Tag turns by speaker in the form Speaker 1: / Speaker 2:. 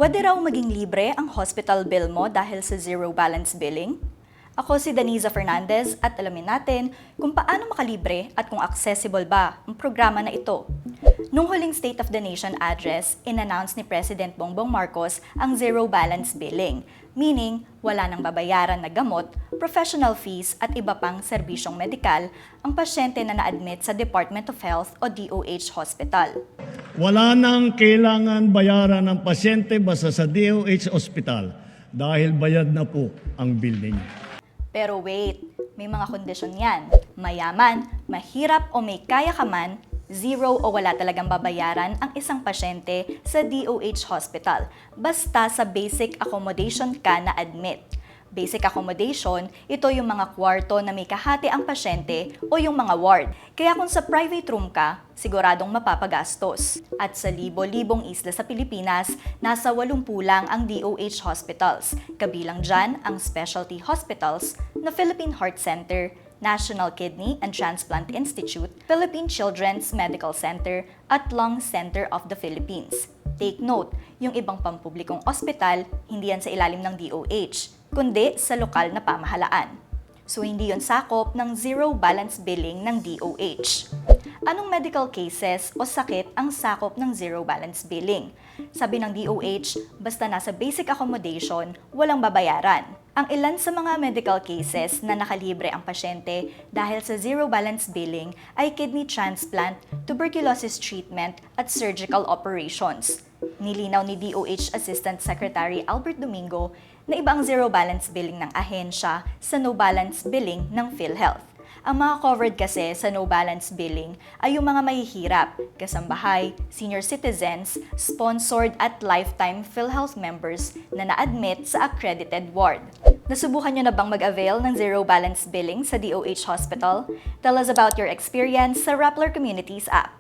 Speaker 1: Pwede raw maging libre ang hospital bill mo dahil sa zero balance billing? Ako si Daniza Fernandez at alamin natin kung paano makalibre at kung accessible ba ang programa na ito. Nung huling State of the Nation address, in-announce ni President Bongbong Marcos ang zero balance billing, meaning wala nang babayaran na gamot, professional fees at iba pang serbisyong medikal ang pasyente na na-admit sa Department of Health o DOH hospital.
Speaker 2: Wala nang kailangan bayaran ng pasyente basta sa DOH Hospital dahil bayad na po ang bill ninyo.
Speaker 1: Pero wait, may mga kondisyon yan. Mayaman, mahirap o may kaya ka man, zero o wala talagang babayaran ang isang pasyente sa DOH Hospital basta sa basic accommodation ka na admit. Basic accommodation, ito yung mga kwarto na may kahati ang pasyente o yung mga ward. Kaya kung sa private room ka, siguradong mapapagastos. At sa libo-libong isla sa Pilipinas, nasa 80 lang ang DOH hospitals. Kabilang dyan ang specialty hospitals na Philippine Heart Center, National Kidney and Transplant Institute, Philippine Children's Medical Center, at Lung Center of the Philippines. Take note, yung ibang pampublikong ospital, hindi yan sa ilalim ng DOH, kundi sa lokal na pamahalaan. So hindi yon sakop ng zero balance billing ng DOH. Anong medical cases o sakit ang sakop ng zero balance billing? Sabi ng DOH, basta nasa basic accommodation, walang babayaran. Ang ilan sa mga medical cases na nakalibre ang pasyente dahil sa zero balance billing ay kidney transplant, tuberculosis treatment at surgical operations. Nilinaw ni DOH Assistant Secretary Albert Domingo na iba ang zero balance billing ng ahensya sa no balance billing ng PhilHealth. Ang mga covered kasi sa no balance billing ay yung mga mahihirap, kasambahay, senior citizens, sponsored at lifetime PhilHealth members na na-admit sa accredited ward. Nasubukan nyo na bang mag-avail ng zero balance billing sa DOH Hospital? Tell us about your experience sa Rappler Communities app.